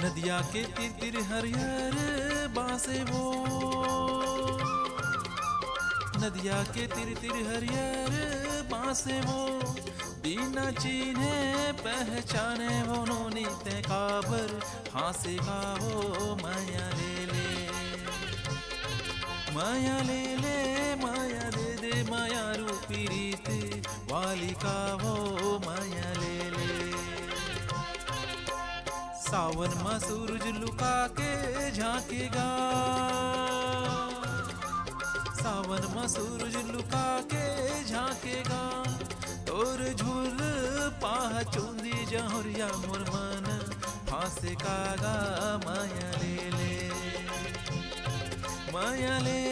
नदिया के तिर तिर हरियर बासे वो, नदिया के तिर तिर हरियर बासे वो, बिना चीन्हे पहचाने वो नोनी ते काबर हासे का वो माया ले ले, माया ले ले, माया दे दे, माया रूपी रीत वाली का वो माया ले ले। सावन में सूरज लुका के झांकेगा, सावन में सूरज लुका के झांकेगा, तोर झूल पाह चूंदी जहुरिया मोर मन फांसे कागा माया ले ले, माया ले